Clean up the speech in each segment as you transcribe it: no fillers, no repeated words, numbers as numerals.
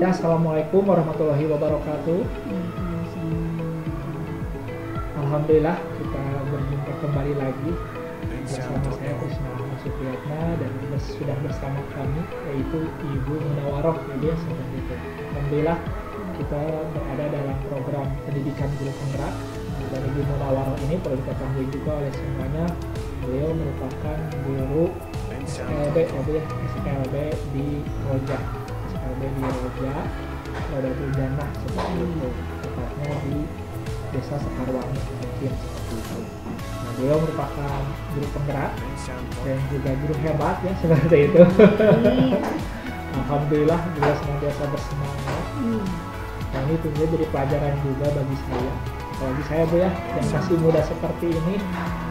Ya, assalamualaikum warahmatullahi wabarakatuh. Alhamdulillah kita berjumpa kembali lagi bersama saya Krisna Supriyatna dan sudah bersama kami yaitu Ibu Munawaroh, ya seperti itu. Alhamdulillah kita berada dalam program pendidikan guru penggerak dari Ibu Munawaroh ini. Perlu diketahui juga oleh semuanya, beliau merupakan guru SLB di Roja, Rodatul Jannah seperti itu, tepatnya di Desa Sekarwangi mungkin seperti itu. Nah, beliau merupakan guru penggerak dan juga guru hebat ya seperti itu. Alhamdulillah beliau senantiasa bersemangat. Nah, ini tentunya jadi pelajaran juga bagi saya, apalagi saya Bu ya yang masih muda seperti ini.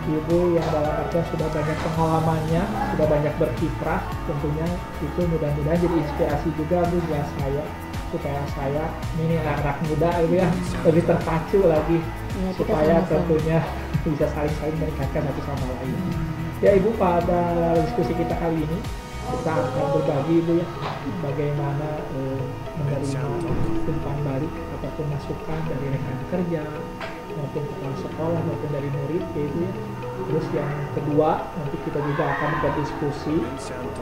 Ibu yang dalam artian sudah banyak pengalamannya, sudah banyak berkiprah, tentunya itu mudah-mudahan jadi inspirasi juga Bu buat saya, supaya saya ini anak muda ya lebih terpacu lagi ya, supaya tentunya bisa saling meningkatkan satu sama lain. Ya Ibu, pada diskusi kita kali ini kita akan berbagi Ibu ya bagaimana menerima umpan balik ataupun masukan dari rekan kerja maupun kepala sekolah maupun dari murid yaitu ya. Terus yang kedua nanti kita juga akan berdiskusi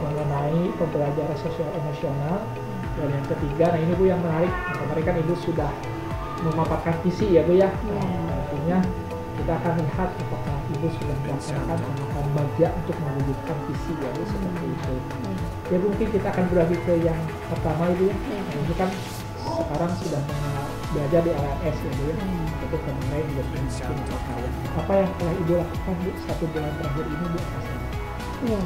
mengenai pembelajaran sosial emosional. Dan yang ketiga, nah ini Bu yang menarik, kemarin kan Ibu sudah memaparkan visi ya Bu ya. Artinya kita akan lihat apakah Ibu sudah melaksanakan tahapan bagian untuk mewujudkan visi ya Bu seperti itu. Ya Bu, mungkin kita akan berbagi ke yang pertama Ibu ya. Nah, ini kan sekarang sudah belajar di LMS ya Bu ya. Itu kemarin juga apa yang telah Ibu lakukan Bu 1 bulan terakhir ini Bu? Ya,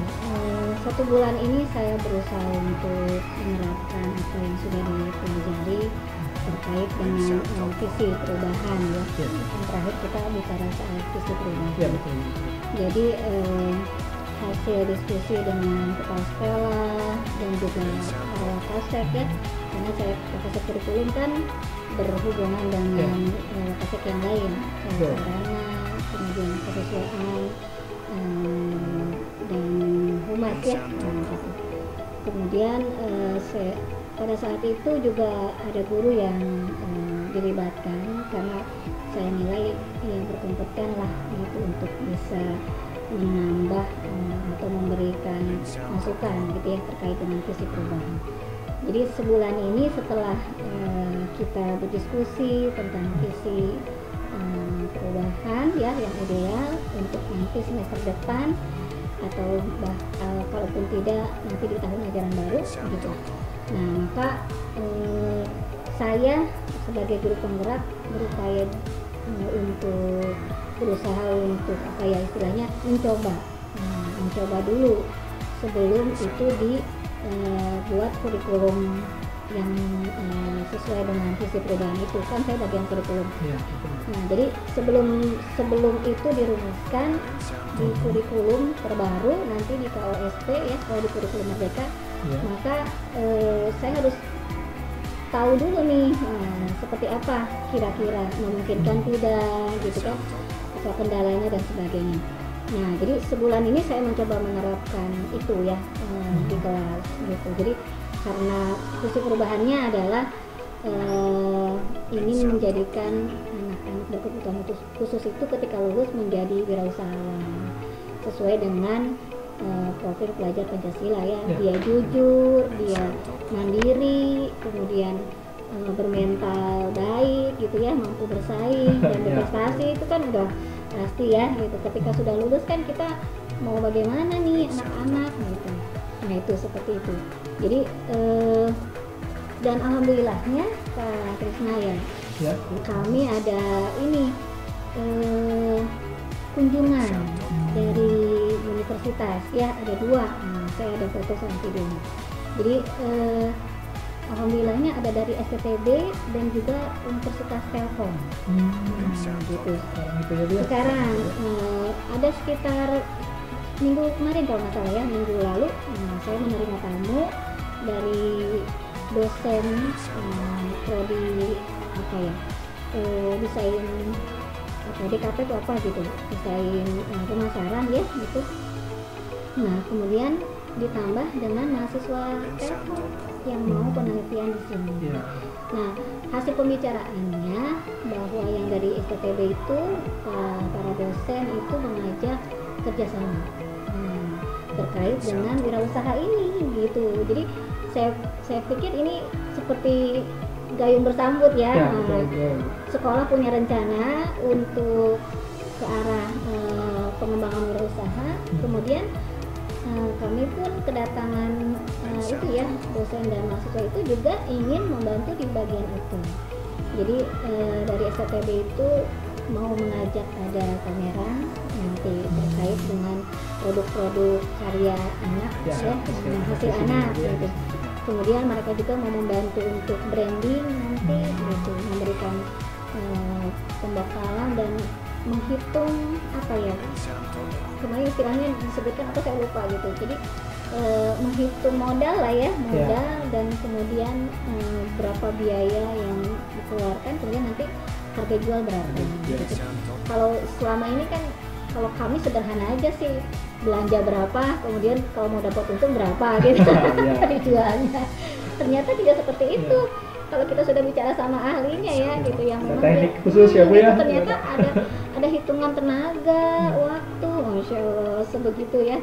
1 bulan ini saya berusaha untuk menerapkan apa yang sudah dipelajari terkait dengan visi perubahan ya. Yang terakhir kita bicara soal visi perubahan. Ya, betul. Jadi hasil diskusi dengan kepala sekolah dan juga para kasek ya, karena saya kasek kurikulum kan berhubungan dengan kasek yang lain, sarana, kemudian kesehatan dan humas ya. Kemudian pada saat itu juga ada guru yang dilibatkan karena saya nilai yang berkompeten lah gitu untuk bisa menambah atau memberikan masukan gitu ya terkait dengan visi perubahan. Jadi sebulan ini setelah kita berdiskusi tentang visi perubahan ya yang ideal untuk nanti semester depan atau kalaupun tidak nanti di tahun ajaran baru gitu. Nah maka saya sebagai guru penggerak berupaya untuk berusaha untuk apa ya istilahnya mencoba dulu sebelum itu dibuat kurikulum yang sesuai dengan visi perubahan itu kan saya bagian kurikulum. Ya, nah jadi sebelum itu dirumuskan di kurikulum terbaru nanti di KOSP ya kalau di kurikulum merdeka maka saya harus tahu dulu nih seperti apa kira-kira memungkinkan tidak gitu kan apa kendalanya dan sebagainya. Nah jadi sebulan ini saya mencoba menerapkan itu ya di kelas gitu. Jadi karena visi perubahannya adalah ingin menjadikan anak-anak berkebutuhan khusus itu ketika lulus menjadi wirausahawan sesuai dengan profil pelajar Pancasila ya. Dia jujur, dia mandiri, kemudian bermental baik gitu ya, mampu bersaing dan berprestasi itu kan udah pasti ya gitu. Ketika sudah lulus kan kita mau bagaimana nih anak-anak gitu. Nah itu seperti itu. Jadi dan alhamdulillahnya Pak Krisna ya, kami ada ini kunjungan dari universitas ya, ada 2. Saya ada foto sama videonya. Jadi alhamdulillahnya ada dari STTB dan juga Universitas Telkom. Gitu. Sekarang ada sekitar minggu kemarin kalau nggak salah ya, minggu lalu saya menerima tamu dari dosen prodi apa ya desain DKP atau apa gitu, desain pemasaran ya gitu. Nah kemudian ditambah dengan mahasiswa Telkom yang mau penelitian di sini. Iya. Nah, hasil pembicaraannya bahwa yang dari STTB itu para dosen itu mengajak kerjasama terkait dengan wirausaha ini gitu. Jadi saya pikir ini seperti gayung bersambut ya. Ya, betul. Sekolah punya rencana untuk ke arah pengembangan wirausaha, kemudian kami pun kedatangan itu ya, dosen dan mahasiswa itu juga ingin membantu di bagian itu. Jadi dari STTB itu mau mengajak ada pameran nanti terkait dengan produk-produk karya anak ya, hasil anak gitu. Kemudian mereka juga mau membantu untuk branding nanti gitu, memberikan pembekalan dan menghitung apa ya, kemarin istilahnya disebutkan apa saya lupa gitu. Jadi menghitung modal lah ya, modal dan kemudian berapa biaya yang dikeluarkan, kemudian nanti harga jual berapa gitu. Kalau selama ini kan kalau kami sederhana aja sih, belanja berapa, kemudian kalau mau dapat untung berapa gitu dijualnya. Ternyata tidak seperti itu. Kalau kita sudah bicara sama ahlinya ya gitu, yang memang teknik khusus ya Bu ya. Ternyata ada hitungan tenaga, waktu, Masya Allah sebegitu ya.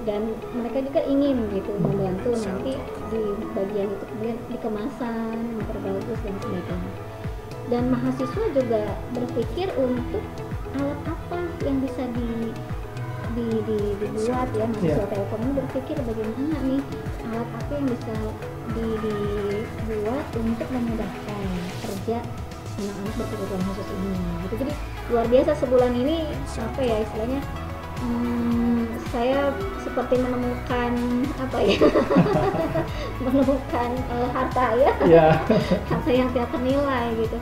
Dan mereka juga ingin gitu membantu nanti di bagian itu, kemudian di kemasan, memperbagus dan sebagainya. Dan mahasiswa juga berpikir untuk alat apa yang bisa dibuat ya, mahasiswa Telkom ini berpikir bagaimana nih alat apa yang bisa dibuat untuk memudahkan kerja anak-anak berkebutuhan khusus ini gitu. Jadi luar biasa sebulan ini apa ya istilahnya, saya seperti menemukan apa ya menemukan harta ya harta yang tidak ternilai gitu.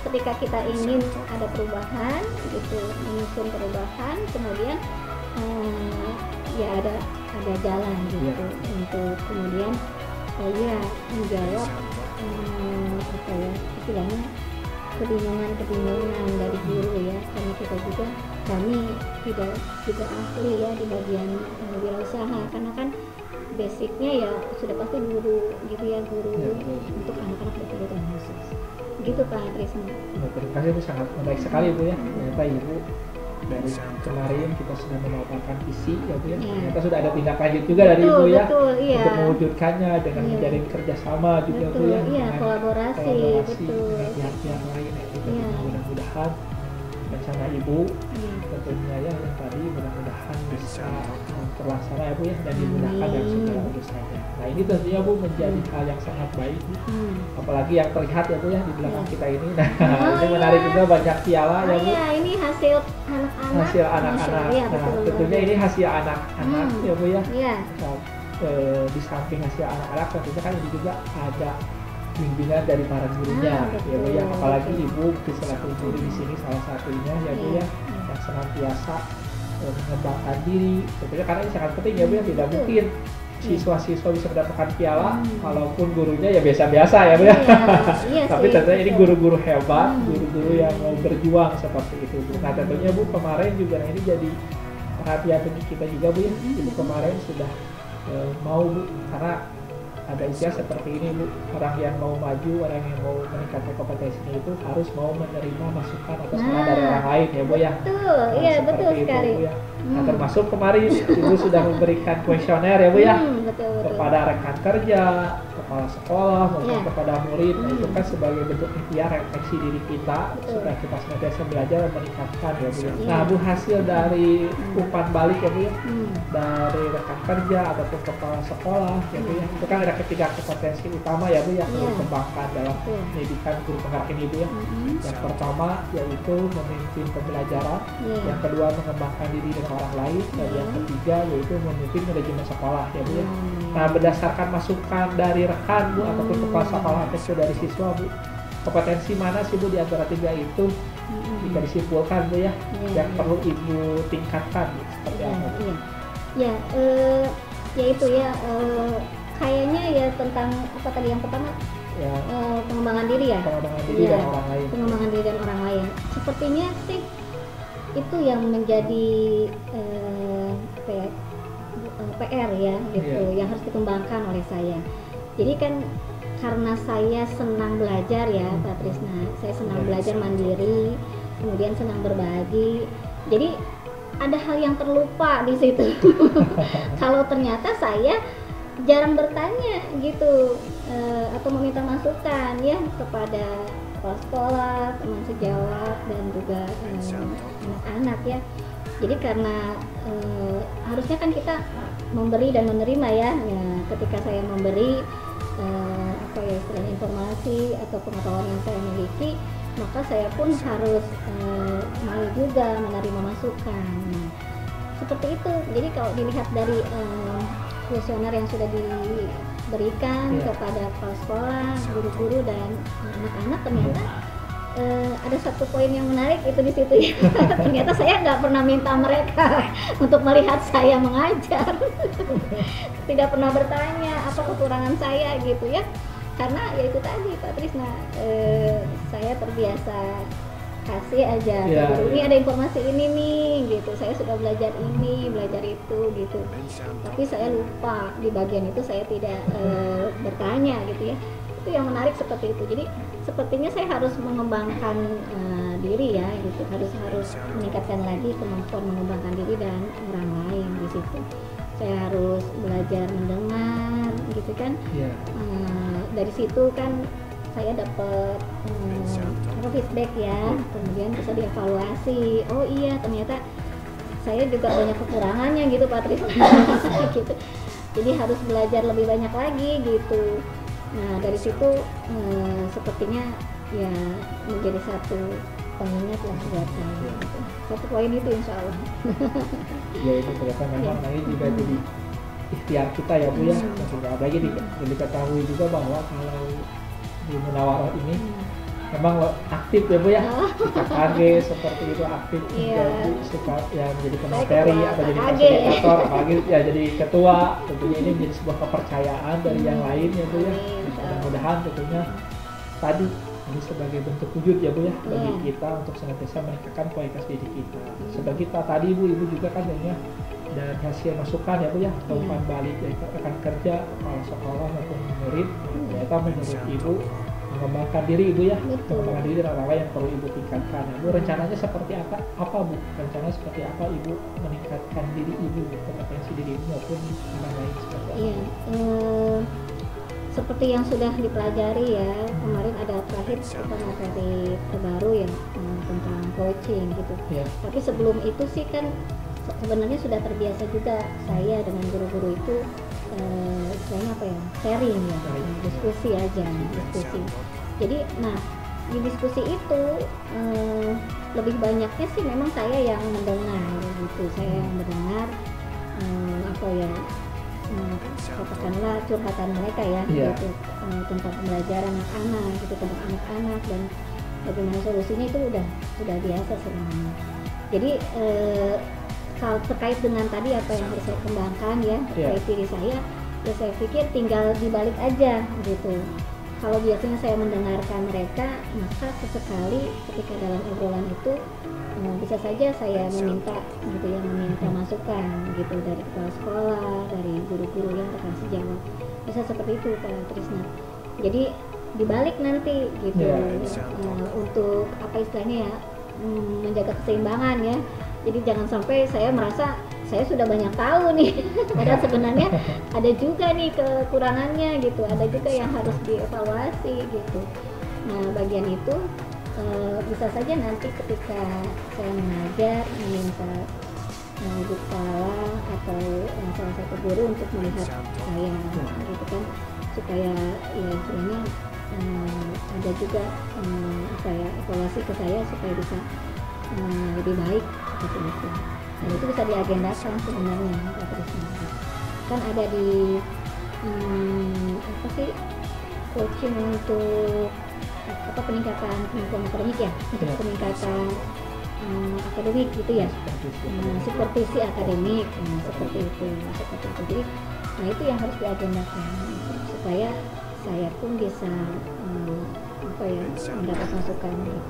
Ketika kita ingin ada perubahan gitu, menyusun perubahan, kemudian ya ada jalan gitu untuk kemudian menjawab apa ya istilahnya kebingungan dari guru ya, karena kita juga kami tidak ahli ya di bagian wirausaha, karena kan basicnya ya sudah pasti guru gitu ya, guru untuk anak-anak berkebutuhan khusus gitu Pak Trisno. Terima kasih Bu, sangat baik sekali Bu ya. Ternyata Ibu dari kemarin kita sudah memaparkan visi ya Bu ya. Ternyata sudah ada tindak lanjut juga dari Ibu ya, untuk mewujudkannya dengan menjalin kerjasama juga Bu ya, dengan kolaborasi dengan pihak-pihak lain ya Bu. Mudah-mudahan rencana Ibu tentunya ya yang tadi mudah-mudahan bisa terlaksana ya Bu ya, dan dimudahkan dalam segala urusannya. Nah ini tentunya Bu menjadi hal yang sangat baik Bu. Apalagi yang terlihat ya Bu ya di belakang kita ini. Nah ini menarik juga, banyak piala ya Bu. Ini hasil anak-anak. Hasil anak-anak. Nah tentunya ini hasil anak-anak ya Bu ya. Nah, di samping hasil anak-anak tentunya kan ini juga ada bimbingan dari para gurunya ya Bu ya. Apalagi Ibu selaku guru di sini salah satunya ya Bu ya, yang senantiasa mengembangkan diri. Tentunya karena ini sangat penting ya Bu ya, tidak mungkin siswa-siswa bisa mendapatkan piala walaupun gurunya ya biasa-biasa ya Bu ya. Tapi tentunya ini guru-guru hebat, guru-guru yang mau berjuang seperti itu Bu. Nah tentunya Bu kemarin juga ini jadi perhatian bagi kita juga Bu ya. Ibu kemarin sudah mau Bu, karena ada istilah seperti ini Bu, orang yang mau maju, orang yang mau meningkatkan kompetensinya itu harus mau menerima masukan atau saran dari orang lain ya Bu ya. Betul, iya betul sekali. Bu, ya. Nah termasuk kemarin Ibu sudah memberikan kuesioner ya Bu ya, betul. Kepada rekan kerja, kepala sekolah maupun kepada murid. Nah, itu kan sebagai bentuk ikhtiar refleksi diri kita supaya kita senantiasa belajar dan meningkatkan ya Bu ya. Nah Bu, hasil dari umpan balik ya Bu ya, dari rekan kerja ataupun kepala sekolah ya Bu ya, itu kan ada ketiga kompetensi utama ya Bu ya, yang dikembangkan dalam pendidikan guru penggerak ini Bu ya. Yang pertama yaitu memimpin pembelajaran, yang kedua mengembangkan diri dengan orang lain, dan yang ketiga yaitu memimpin manajemen sekolah ya Bu ya. Nah berdasarkan masukan dari rekan Bu ataupun kepala sekolah atau dari siswa Bu, kompetensi mana sih Bu di antara tiga itu jika disimpulkan Bu ya, yang perlu Ibu tingkatkan Bu, seperti apa Bu? Yaitu ya kayaknya ya tentang apa tadi yang pertama pengembangan diri ya, pengembangan diri dan orang lain. Pengembangan diri dan orang lain. Sepertinya sih itu yang menjadi apa ya PR ya gitu, yang harus dikembangkan oleh saya. Jadi kan karena saya senang belajar ya Pak Trisna, saya senang belajar mandiri, kemudian senang berbagi. Jadi ada hal yang terlupa di situ. Kalau ternyata saya jarang bertanya gitu, atau meminta masukan ya kepada kepala sekolah, teman sejawat, dan juga anak-anak ya. Jadi karena harusnya kan kita memberi dan menerima ya. Ketika saya memberi istilahnya informasi atau pengetahuan yang saya miliki, maka saya pun harus mau juga menerima masukan. Nah, seperti itu. Jadi kalau dilihat dari kuesioner yang sudah diberikan kepada kepala sekolah, guru-guru dan anak-anak, ternyata ada satu poin yang menarik itu di situ ya. Ternyata saya nggak pernah minta mereka untuk melihat saya mengajar. Tidak pernah bertanya apa kekurangan saya gitu ya. Karena ya itu tadi Pak Trisna, saya terbiasa kasih aja, ini ada informasi ini nih gitu, saya sudah belajar ini, belajar itu gitu, tapi saya lupa di bagian itu saya tidak bertanya gitu ya. Itu yang menarik seperti itu. Jadi sepertinya saya harus mengembangkan diri ya gitu, harus meningkatkan lagi kemampuan mengembangkan diri dan orang lain di situ. Saya harus belajar mendengar gitu kan. Dari situ kan saya dapat feedback ya, kemudian bisa dievaluasi. Oh iya, ternyata saya juga banyak kekurangannya gitu Pak Tris. Gitu. Jadi harus belajar lebih banyak lagi gitu. Nah dari situ sepertinya ya menjadi satu pengingat lah buat saya. Gitu. Satu poin itu insya Allah. Ya itu ternyata memang ini juga jadi ikhtiar kita ya Bu ya. Apalagi diketahui juga bahwa kalau di Munawarah ini memang aktif ya Bu ya, KKG seperti itu aktif menjadi suka ya menjadi pemateri atau jadi fasilitator, apalagi ya jadi ketua. Tentunya ini menjadi sebuah kepercayaan dari yang lain ya Bu ya. Mudah-mudahan tentunya tadi ini sebagai bentuk wujud ya Bu ya bagi kita untuk senantiasa meningkatkan kualitas diri kita. Sebagai kita tadi Ibu juga kan ya dan hasil masukan ya Bu ya, umpan balik dari rekan kerja, kepala sekolah maupun murid, ternyata menurut Ibu mengembangkan diri Ibu ya, mengembangkan diri dan hal yang perlu Ibu tingkatkan. Ibu rencananya seperti apa Bu? Rencananya seperti apa Ibu meningkatkan diri Ibu, kompetensi diri Ibu maupun orang lain seperti apa? Seperti yang sudah dipelajari ya, kemarin ada terakhir kita materi terbaru ya tentang coaching gitu. Tapi sebelum itu sih kan sebenarnya sudah terbiasa juga saya dengan guru-guru itu istilahnya apa ya, sharing ya, diskusi aja, diskusi. Jadi nah di diskusi itu lebih banyaknya sih memang saya yang mendengar gitu, saya yang mendengar katakanlah curhatan mereka ya gitu, tentang pembelajaran anak-anak gitu, tentang anak-anak dan bagaimana solusinya itu sudah biasa sebenarnya. Jadi kalau terkait dengan tadi apa yang harus saya kembangkan ya terkait diri saya, ya saya pikir tinggal dibalik aja gitu. Kalau biasanya saya mendengarkan mereka, maka sesekali ketika dalam obrolan itu bisa saja saya meminta gitu ya, meminta masukan gitu dari kepala sekolah, dari guru-guru yang rekan sejawat. Bisa seperti itu Pak Trisna. Jadi dibalik nanti gitu untuk apa istilahnya ya, menjaga keseimbangan ya. Jadi jangan sampai saya merasa saya sudah banyak tahu nih, padahal sebenarnya ada juga nih kekurangannya gitu, ada juga yang harus dievaluasi gitu. Nah bagian itu bisa saja nanti ketika saya mengajar meminta ibu kepala atau salah satu guru untuk melihat saya gitu kan, supaya ya istilahnya ada juga evaluasi ke saya supaya bisa lebih baik seperti itu. Dan itu bisa diagendakan sebenarnya Pak Trisna. Kan ada di coaching untuk peningkatan kemampuan akademik ya, untuk peningkatan akademik gitu ya, supervisi akademik seperti itu. Jadi nah itu yang harus diagendakan supaya saya pun bisa mendapat masukan gitu.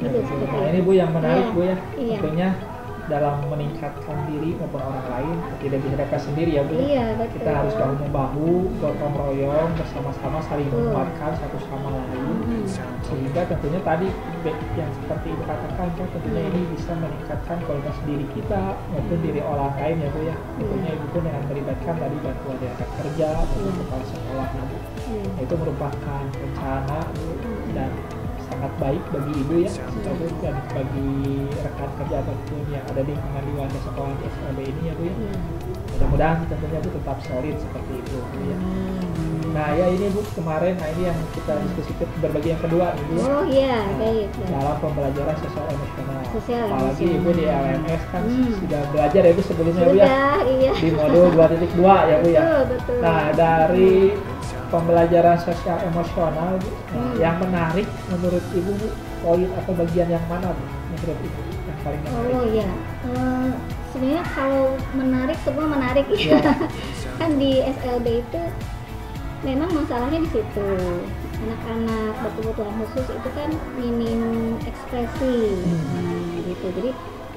Nah, ini Bu yang menarik Bu ya, tentunya dalam meningkatkan diri maupun orang lain, tidak bisa dapat sendiri ya Bu. Iya, betul. Kita harus bahu membahu, gotong royong, bersama-sama saling menguatkan satu sama lain, sehingga tentunya tadi yang seperti Ibu katakan kan, tentunya ini bisa meningkatkan kualitas diri kita maupun diri orang lain ya Bu ya. Tentunya Ibu pun dengan melibatkan tadi bantuan dari rekan kerja maupun kepala sekolah ya Bu. Itu merupakan rencana Bu, dan sangat baik bagi Ibu ya, dan bagi rekan kerja ataupun yang ada di lingkungan di wadah sekolah di SLB ini ya Bu ya. Mudah-mudahan tentunya Bu tetap solid seperti itu Bu ya. Nah ya ini Bu, kemarin ini yang kita diskusikan berbagi yang kedua nih Bu. Oh iya, baik. Dalam pembelajaran sosial emosional. Apalagi emosional. Ibu di LMS kan sudah belajar ya Bu sebelumnya Bu ya. Sudah, iya. Di modul 2.2 ya Bu ya. Betul. Nah dari pembelajaran sosial emosional Bu, yang menarik menurut Ibu Bu, poin atau bagian yang mana Bu menurut Ibu yang paling menarik? Oh iya, sebenarnya kalau menarik semua menarik ya. Kan di SLB itu memang masalahnya di situ, anak-anak berkebutuhan khusus itu kan minim ekspresi, gitu. Jadi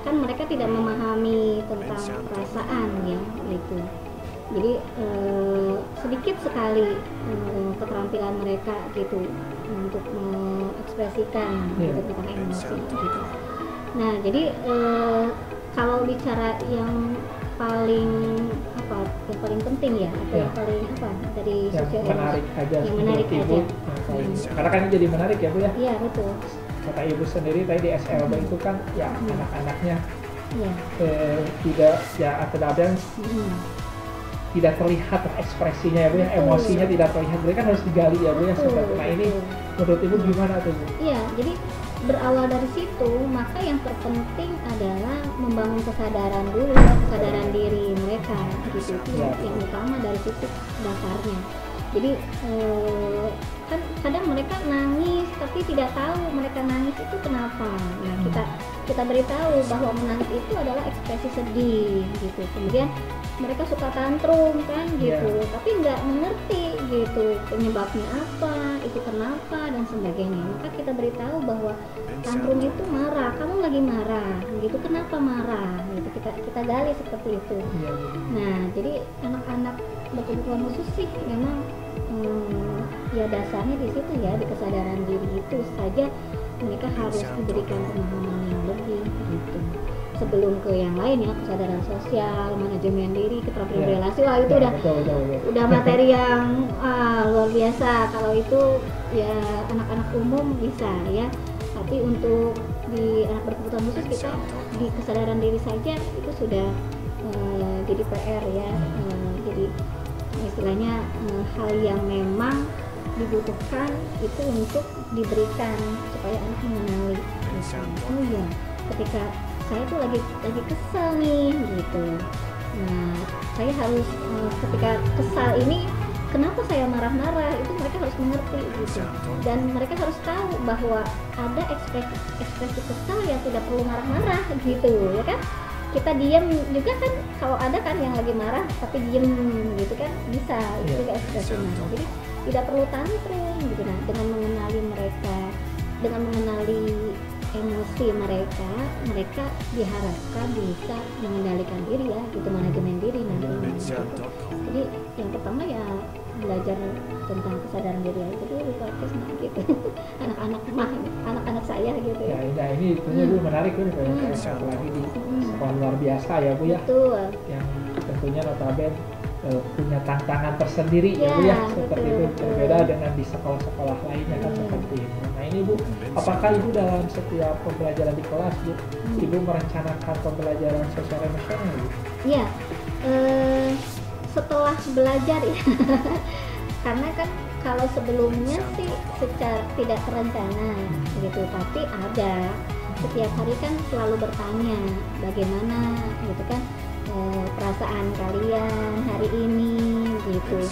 kan mereka tidak memahami tentang perasaan ya, gitu. Jadi sedikit sekali keterampilan mereka gitu untuk mengekspresikan gitu, tentang emosi gitu. Nah jadi kalau bicara yang paling penting ya, atau yang paling dari sosial menarik aja, yang menarik aja. Karena kan ini jadi menarik ya Bu ya. Iya betul. Kata Ibu sendiri tadi di SLB itu kan ya anak-anaknya Iya. Tidak ya ada tidak terlihat ekspresinya ya Bu ya, emosinya tidak terlihat, jadi kan harus digali ya Bu ya. Nah ini menurut Ibu gimana tuh Bu? Iya, jadi berawal dari situ, maka yang terpenting adalah membangun kesadaran dulu, kesadaran diri mereka gitu. Itu yang utama dari situ dasarnya. Jadi kan kadang mereka nangis tapi tidak tahu mereka nangis itu kenapa. Nah kita beritahu bahwa menangis itu adalah ekspresi sedih gitu. Kemudian mereka suka tantrum kan gitu, tapi nggak mengerti gitu penyebabnya apa, itu kenapa dan sebagainya. Maka kita beritahu bahwa tantrum itu marah, kamu lagi marah gitu, kenapa marah gitu, kita gali seperti itu. Nah jadi anak-anak berkebutuhan khusus sih memang ya dasarnya di situ ya, di kesadaran diri itu saja mereka harus diberikan pemahaman yang lebih gitu. Sebelum ke yang lain ya, kesadaran sosial, manajemen diri, keterampilan relasi, wah itu udah materi yang luar biasa. Kalau itu ya anak-anak umum bisa ya, tapi untuk di anak berkebutuhan khusus kita di kesadaran diri saja itu sudah jadi PR ya, jadi istilahnya hal yang memang dibutuhkan itu untuk diberikan supaya anak mengenali. Oh iya, ketika saya tuh lagi kesal nih gitu. Nah, saya harus ketika kesal ini kenapa saya marah-marah, itu mereka harus mengerti gitu. Dan mereka harus tahu bahwa ada ekspresi kesal yang tidak perlu marah-marah gitu, ya kan? Kita diam juga kan, kalau ada kan yang lagi marah tapi diem gitu kan bisa, itu juga ekspresi marah. Jadi tidak perlu tantrum gitu. Nah, dengan mengenali mereka, dengan mengenali emosi mereka diharapkan bisa mengendalikan diri ya, gitu, manajemen diri nantinya. Gitu. Jadi yang pertama ya belajar tentang kesadaran diri itu dulu praktis gitu. anak-anak saya gitu ya. Ya ini tentunya Bu menarik Bu, apalagi di sekolah luar biasa ya Bu ya. Betul. Yang tentunya notabene punya tantangan tersendiri ya Bu ya, seperti itu, berbeda dengan di sekolah-sekolah lainnya kan seperti itu. Nah ini Bu, apakah Ibu dalam setiap pembelajaran di kelas Bu, Ibu merencanakan pembelajaran sosial emosional Bu? Iya, setelah belajar ya, karena kan kalau sebelumnya sih secara tidak terencana gitu, tapi ada setiap hari kan selalu bertanya bagaimana gitu kan perasaan kalian hari ini gitu,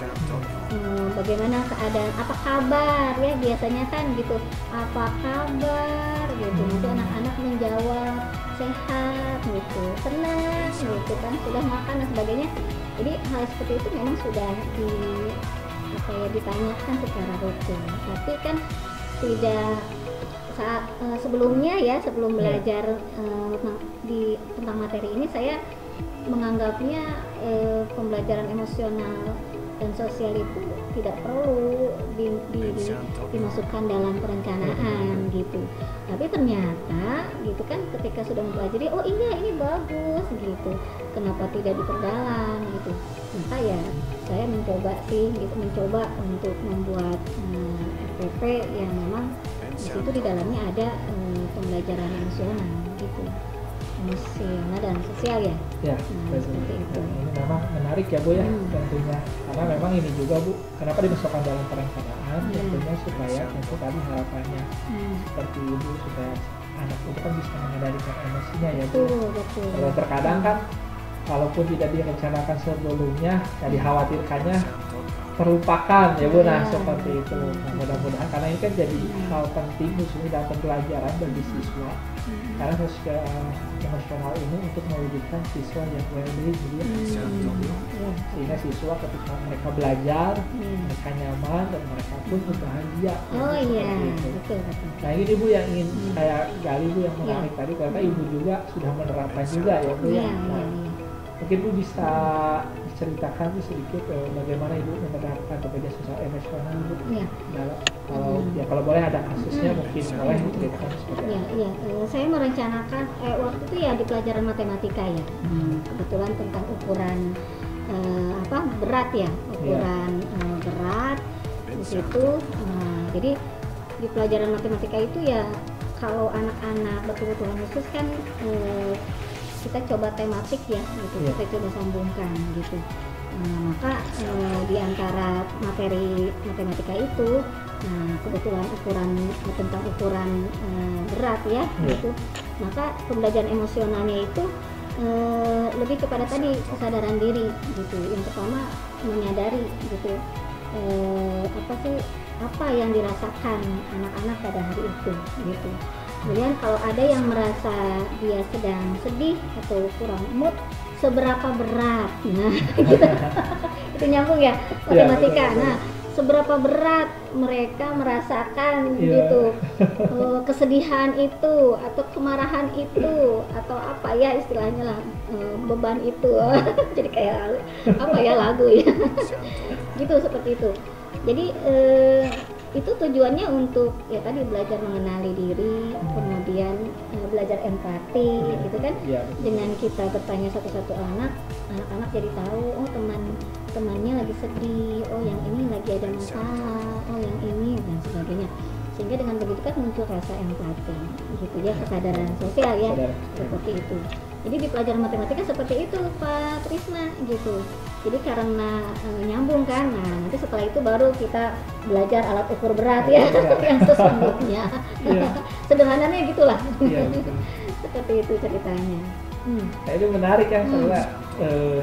bagaimana keadaan, apa kabar ya, biasanya kan gitu, apa kabar gitu, nanti anak-anak menjawab sehat gitu, tenang gitu kan, sudah makan dan sebagainya. Jadi hal seperti itu memang sudah ditanyakan secara rutin, tapi kan tidak sebelumnya ya, sebelum belajar tentang materi ini, saya menganggapnya pembelajaran emosional dan sosial itu tidak perlu dimasukkan dalam perencanaan gitu. Tapi ternyata gitu kan, ketika sudah mempelajari, oh iya ini bagus gitu, kenapa tidak diperdalam gitu. Maka ya saya mencoba untuk membuat RPP yang memang di situ di dalamnya ada pembelajaran emosional gitu, emosional dan sosial ya. Ya, seperti itu. Ini memang menarik ya Bu ya, tentunya. Karena memang ini juga Bu, kenapa dimasukkan dalam perencanaan? Tentunya supaya tentu tadi harapannya seperti Ibu, supaya anak itu kan bisa mengendalikan emosinya ya Bu. Betul. Kalau terkadang kan, kalaupun tidak direncanakan sebelumnya, ya dikhawatirkannya terlupakan ya Bu. Nah seperti itu. Nah, mudah-mudahan, karena ini kan jadi hal penting khususnya dalam pembelajaran bagi siswa, karena sosial emosional ini untuk mewujudkan siswa yang well-being gitu ya. Sehingga siswa ketika mereka belajar, mereka nyaman dan mereka pun bahagia. Betul. Nah ini Bu yang ingin saya gali Bu, yang menarik tadi, karena Ibu juga sudah menerapkan juga ya Bu ya. Mungkin Bu bisa diceritakan Bu sedikit bagaimana Ibu menerapkan kepada sosial emosional Bu. Kalau boleh ada kasusnya mungkin boleh diceritakan seperti apa. Saya merencanakan waktu itu ya di pelajaran matematika ya. Kebetulan tentang ukuran berat ya, ukuran berat di situ. Jadi di pelajaran matematika itu ya, kalau anak-anak betul-betul khusus kan kita coba tematik ya gitu, kita coba sambungkan gitu. Maka di antara materi matematika itu, kebetulan tentang ukuran berat ya gitu. Maka pembelajaran emosionalnya itu lebih kepada tadi kesadaran diri gitu. Yang pertama menyadari gitu, apa yang dirasakan anak-anak pada hari itu gitu. Kemudian kalau ada yang merasa dia sedang sedih atau kurang mood, seberapa berat, nah gitu. Itu nyambung ya matematika. Nah seberapa berat mereka merasakan gitu, kesedihan itu atau kemarahan itu atau apa ya istilahnya lah, beban itu. Jadi kayak lagu ya gitu, seperti itu. Jadi itu tujuannya untuk ya tadi belajar mengenali diri, kemudian belajar empati gitu kan. Dengan kita bertanya satu-satu anak-anak jadi tahu, oh temannya lagi sedih, oh yang ini lagi ada masalah, oh yang ini dan sebagainya. Sehingga dengan begitu kan muncul rasa empati gitu ya, kesadaran sosial ya, seperti itu. Jadi di pelajaran matematika seperti itu Pak Trisna gitu. Jadi karena nyambung kan, nah nanti setelah itu baru kita belajar alat ukur berat ya, yang sesungguhnya. Sederhananya gitulah. Seperti itu ceritanya. Nah ini menarik ya, karena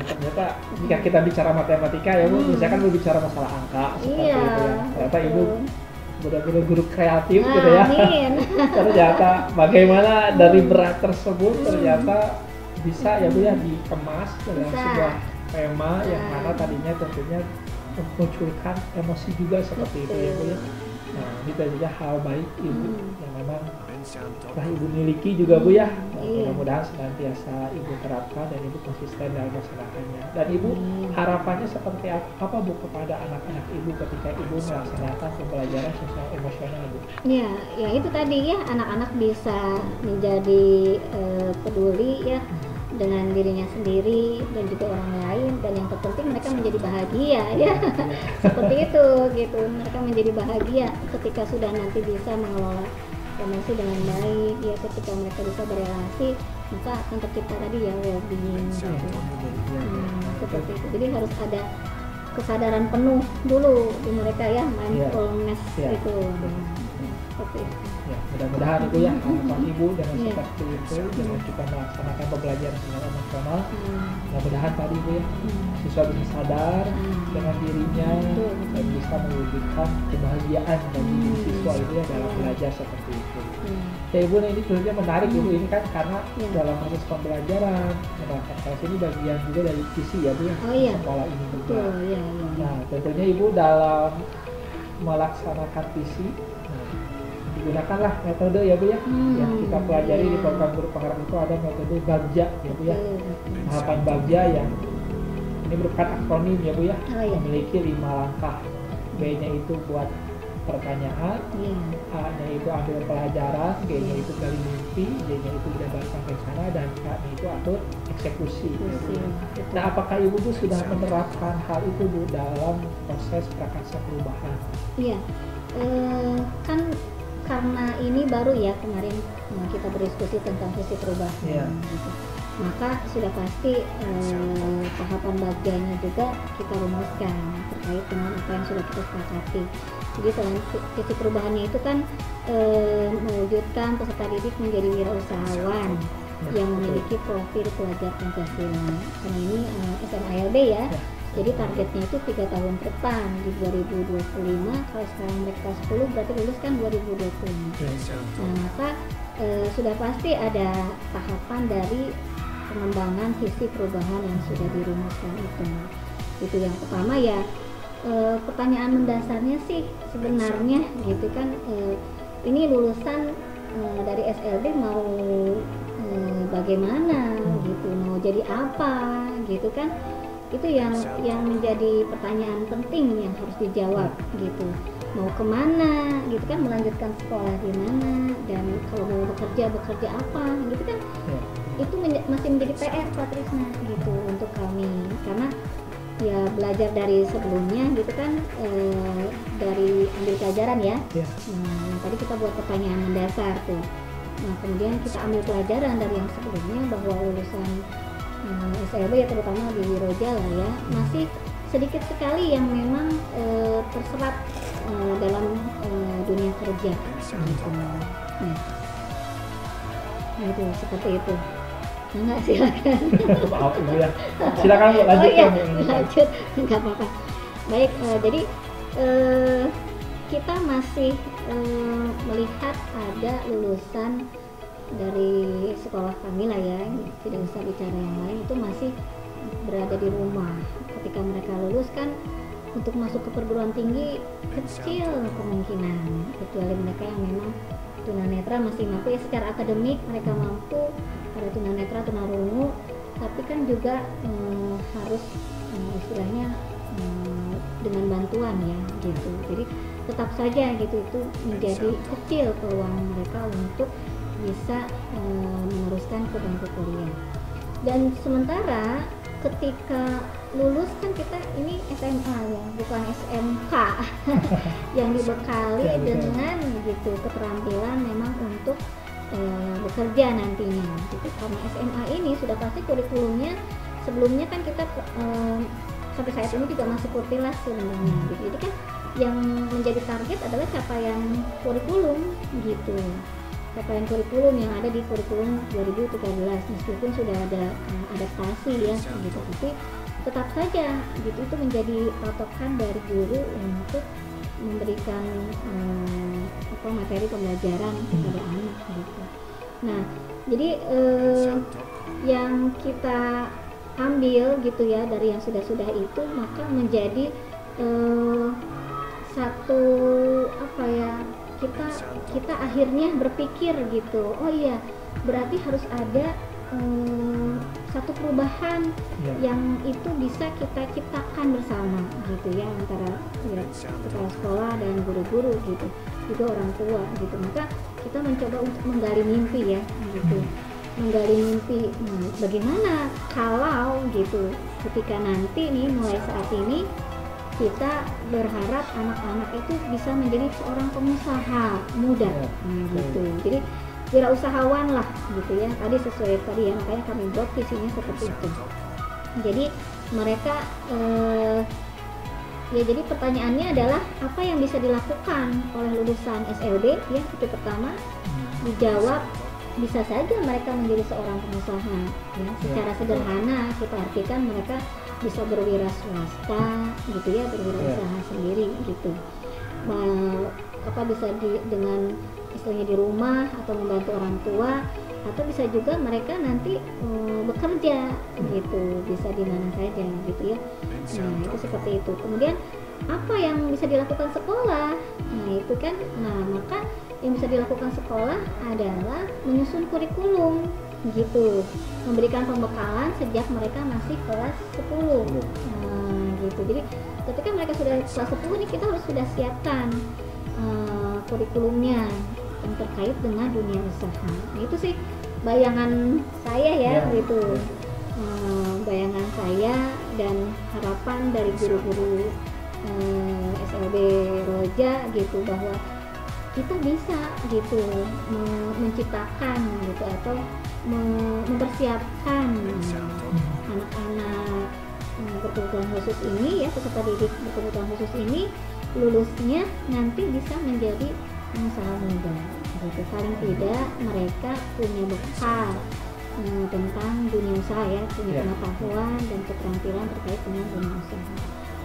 ternyata jika kita bicara matematika ya Bu, misalkan berbicara masalah angka seperti itu ya. Ternyata Ibu benar-benar guru kreatif gitu ya. Ternyata bagaimana dari berat tersebut ternyata bisa ya Bu ya dikemas dalam sebuah tema yang mana tadinya tentunya memunculkan emosi juga seperti itu ya Bu ya. Nah itu juga hal baik Ibu yang memang telah Ibu miliki juga Bu ya. Mudah-mudahan senantiasa Ibu terapkan dan Ibu konsisten dalam melaksanakannya. Dan Ibu harapannya seperti apa Bu kepada anak-anak Ibu ketika Ibu melaksanakan pembelajaran sosial emosional Bu? Ya itu tadi ya, anak-anak bisa menjadi peduli ya dengan dirinya sendiri dan juga orang lain, dan yang terpenting mereka menjadi bahagia ya. Seperti itu gitu, mereka menjadi bahagia ketika sudah nanti bisa mengelola emosi dengan baik ya. Ketika mereka bisa berelasi, maka akan tercipta tadi ya well-being gitu. Seperti itu. Jadi harus ada kesadaran penuh dulu di mereka ya, mindfulness itu. Seperti itu. Ya, mudah-mudahan Ibu ya, harapan Ibu dengan seperti itu, dengan kita melaksanakan pembelajaran secara emosional, mudah-mudahan tadi Ibu ya, siswa bisa sadar dengan dirinya dan bisa mewujudkan kebahagiaan bagi siswa itu ya dalam belajar seperti itu. Ya Ibu, nah ini sebenarnya menarik Ibu, ini kan karena dalam proses pembelajaran menerapkan ini bagian juga dari visi ya Bu ya, sekolah ini juga. Nah tentunya Ibu dalam melaksanakan visi, digunakanlah metode ya Bu ya, yang kita pelajari iya. di program guru penggerak itu ada metode Bagja ya Bu ya, tahapan Bagja yang ini merupakan akronim ya Bu ya, Oh, iya. memiliki 5 langkah. B-nya itu buat pertanyaan, Iya. A-nya itu ambil pelajaran, G-nya itu gali mimpi, D-nya itu jabarkan rencana, dan K-nya itu atur eksekusi. Nah, apakah Ibu Bu sudah menerapkan hal itu Bu dalam proses prakarsa perubahan? Iya, kan karena ini baru ya kemarin kita berdiskusi tentang visi perubahan, Iya. gitu. Maka sudah pasti tahapan bagiannya juga kita rumuskan terkait dengan apa yang sudah kita sepakati. Jadi selain visi perubahannya itu kan mewujudkan peserta didik menjadi wirausahawan yang memiliki profil pelajar Pancasila. Karena ini SMALB ya. Jadi targetnya itu 3 tahun ke depan di 2025. Kalau sekarang mereka 10 berarti lulus kan 2025. Nah, maka sudah pasti ada tahapan dari pengembangan visi perubahan yang sudah dirumuskan itu. Itu yang pertama ya. Pertanyaan mendasarnya sih sebenarnya gitu kan, ini lulusan dari SLB mau bagaimana gitu, mau jadi apa gitu kan, itu yang menjadi pertanyaan penting yang harus dijawab gitu. Mau kemana gitu kan, melanjutkan sekolah di mana, dan kalau mau bekerja apa gitu kan, itu masih menjadi PR Pak Trisna gitu untuk kami, karena ya belajar dari sebelumnya gitu kan, dari ambil pelajaran ya. Nah, tadi kita buat pertanyaan mendasar tuh. Nah, kemudian kita ambil pelajaran dari yang sebelumnya bahwa lulusan SLB ya, terutama di Wiroja lah ya, masih sedikit sekali yang memang terserap dalam dunia kerja gitu. Nah, itu seperti itu. Enggak, silakan. Maaf Ibu ya. Silakan Bu, lanjut. Oh iya, lanjut. Enggak apa-apa. Baik, jadi kita masih melihat ada lulusan dari sekolah kami lah ya, tidak usah bicara yang lain, itu masih berada di rumah. Ketika mereka lulus kan untuk masuk ke perguruan tinggi kecil kemungkinan, kecuali mereka yang memang tunanetra masih mampu ya, secara akademik mereka mampu, ada tunanetra, tunarungu, tapi kan juga harus istilahnya dengan bantuan ya gitu. Jadi tetap saja gitu, itu menjadi kecil peluang mereka untuk bisa meneruskan ke bangku kuliah. Dan sementara ketika lulus kan kita ini SMA ya, bukan SMK yang dibekali dengan gitu keterampilan memang untuk bekerja nantinya gitu. Karena SMA ini sudah pasti kurikulumnya sebelumnya kan kita sampai saat ini juga masih kurtilas sebenarnya gitu. Jadi kan yang menjadi target adalah capaian kurikulum gitu, capaian kurikulum yang ada di kurikulum 2013, meskipun sudah ada adaptasi ya gitu, tapi tetap saja gitu itu menjadi patokan dari guru untuk memberikan materi pembelajaran kepada anak gitu. Nah, jadi yang kita ambil gitu ya dari yang sudah itu, maka menjadi satu apa ya, kita akhirnya berpikir gitu, oh iya berarti harus ada satu perubahan yang itu bisa kita ciptakan bersama gitu ya, antara ya, kepala sekolah dan guru-guru gitu, juga orang tua gitu. Maka kita mencoba untuk menggali mimpi ya gitu, menggali mimpi. Bagaimana kalau gitu ketika nanti nih mulai saat ini kita berharap anak-anak itu bisa menjadi seorang pengusaha muda gitu. Jadi wirausahawan lah gitu ya, tadi sesuai tadi ya, makanya kami buat visinya seperti itu. Jadi mereka ya, jadi pertanyaannya adalah apa yang bisa dilakukan oleh lulusan SLB ya, itu pertama. Dijawab bisa saja mereka menjadi seorang pengusaha ya, secara sederhana kita artikan mereka bisa berwira swasta gitu ya, berwirausaha sendiri gitu. Bisa dengan istilahnya di rumah atau membantu orang tua, atau bisa juga mereka nanti bekerja gitu, bisa di mana saja gitu ya. Nah, itu seperti itu. Kemudian apa yang bisa dilakukan sekolah? Nah, itu kan, maka yang bisa dilakukan sekolah adalah menyusun kurikulum gitu, memberikan pembekalan sejak mereka masih kelas 10. Nah, gitu. Jadi ketika mereka sudah kelas 10 nih, kita harus sudah siapkan kurikulumnya yang terkait dengan dunia usaha. Nah, itu sih bayangan saya ya, gitu. Bayangan saya dan harapan dari guru-guru SLB Roja gitu, bahwa kita bisa gitu menciptakan gitu atau mempersiapkan anak-anak berkebutuhan khusus ini ya, peserta didik berkebutuhan khusus ini lulusnya nanti bisa menjadi pengusaha muda gitu. Paling tidak mereka punya bekal tentang dunia usaha ya, punya pengetahuan dan keterampilan terkait dengan dunia usaha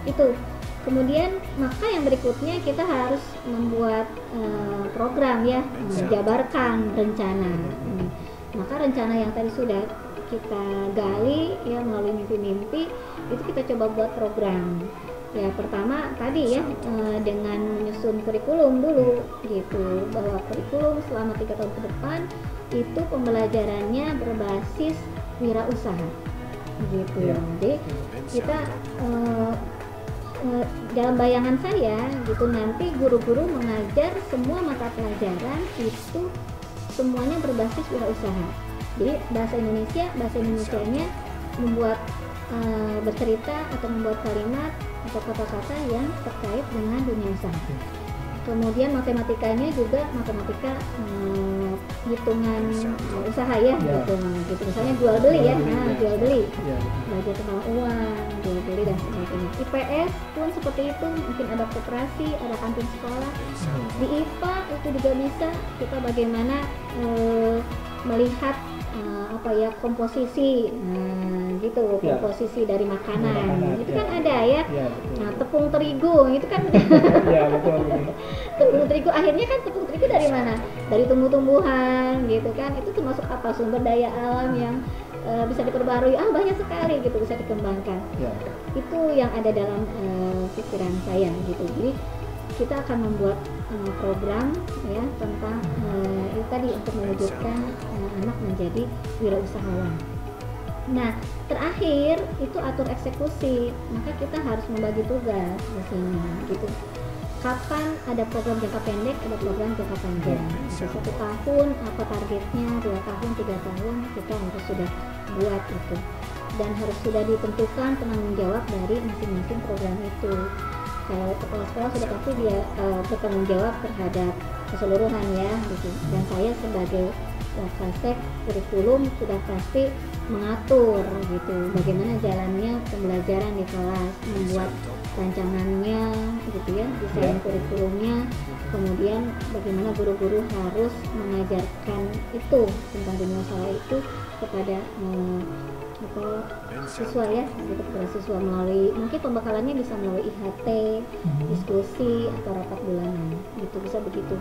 itu. Kemudian maka yang berikutnya kita harus membuat program ya, menjabarkan rencana. Maka rencana yang tadi sudah kita gali ya melalui mimpi-mimpi itu kita coba buat program. Ya pertama tadi ya dengan menyusun kurikulum dulu gitu, bahwa kurikulum selama 3 tahun ke depan itu pembelajarannya berbasis wirausaha gitu. Jadi kita dalam bayangan saya gitu, nanti guru-guru mengajar semua mata pelajaran itu semuanya berbasis wirausaha. Jadi bahasa Indonesianya membuat bercerita atau membuat kalimat atau kata-kata yang terkait dengan dunia usaha. Kemudian matematikanya juga matematika hitungan usaha ya, gitu. Misalnya jual beli ya, jual beli, belajar tentang uang, jual beli dan sebagainya. IPS pun seperti itu, mungkin ada koperasi, ada kantin sekolah. Di IPA itu juga bisa kita bagaimana melihat komposisi, gitu, komposisi dari makanan. Itu kan ada ya. Nah, tepung terigu itu kan tepung terigu, akhirnya kan tepung terigu dari mana? Dari tumbuh-tumbuhan gitu kan. Itu termasuk apa? Sumber daya alam yang bisa diperbarui. Banyak sekali gitu, bisa dikembangkan. Itu yang ada dalam pikiran saya gitu. Jadi kita akan membuat program ya tentang itu tadi untuk mewujudkan anak menjadi wirausahawan. Nah, terakhir itu atur eksekusi. Maka kita harus membagi tugas di sini gitu. Kapan ada program jangka pendek, ada program jangka panjang. 1 tahun apa targetnya, 2 tahun, 3 tahun kita harus sudah buat itu. Dan harus sudah ditentukan penanggung jawab dari masing-masing program itu. Kalau kepala sekolah sudah pasti dia bertanggung jawab terhadap keseluruhan ya gitu. Dan saya sebagai Wakasek kurikulum sudah pasti mengatur gitu bagaimana jalannya pembelajaran di kelas, membuat rancangannya gitu ya, desain kurikulumnya, kemudian bagaimana guru-guru harus mengajarkan itu tentang dunia usaha itu kepada siswa ya, gitu, kepada siswa melalui mungkin pembekalannya bisa melalui IHT, diskusi atau rapat bulanan gitu, bisa begitu.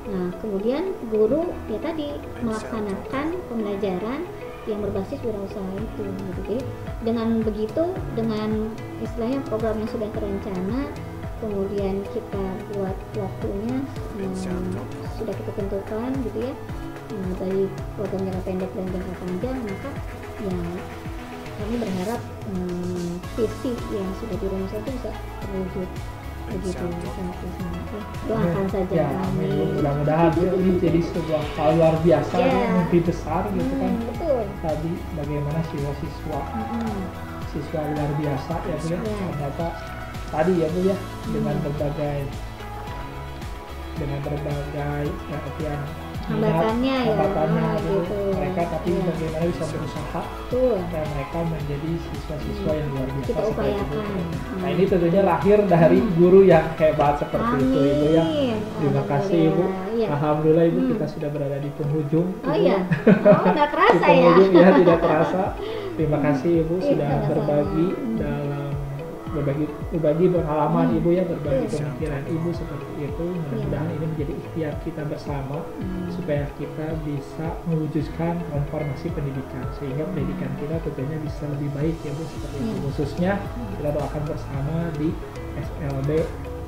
Nah, kemudian guru ya tadi melaksanakan pembelajaran yang berbasis wirausaha itu gitu. Jadi dengan begitu, dengan istilahnya program yang sudah terencana, kemudian kita buat waktunya sudah kita tentukan gitu ya, dari program jangka pendek dan jangka panjang, maka ya kami berharap visi yang sudah dirumuskan itu bisa terwujud begitu. Doakan saja. Mudah-mudahan ini jadi sebuah hal luar biasa, mimpi besar gitu kan. Betul. Tadi bagaimana siswa luar biasa ya Bu ya. Ternyata tadi ya Bu ya, dengan berbagai artian hambatannya gitu. Mereka tapi bagaimana bisa berusaha dan mereka menjadi siswa-siswa yang luar biasa. Kita upayakan. Nah, ini tentunya lahir dari guru yang hebat seperti itu Ibu ya. Terima kasih Ibu. Alhamdulillah Ibu, kita sudah berada di penghujung. Nggak kerasa ya. Tidak terasa. Terima kasih Ibu sudah berbagi pengalaman Ibu ya, berbagi pemikiran Ibu seperti itu. Mudah-mudahan ini menjadi ikhtiar kita bersama supaya kita bisa mewujudkan transformasi pendidikan sehingga pendidikan kita tentunya bisa lebih baik ya Bu, seperti itu. Khususnya kita doakan bersama di SLB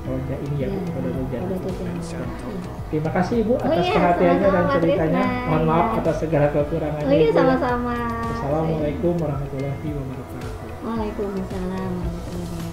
Roja ini ya Bu, pada Roja. Terima kasih Ibu atas iya, perhatiannya dan sama-sama, ceritanya. Trisna. Mohon maaf Iya. atas segala kekurangannya. Oh iya, Ibu, ya. sama-sama. Assalamualaikum warahmatullahi wabarakatuh. Waalaikumsalam warahmatullahi wabarakatuh.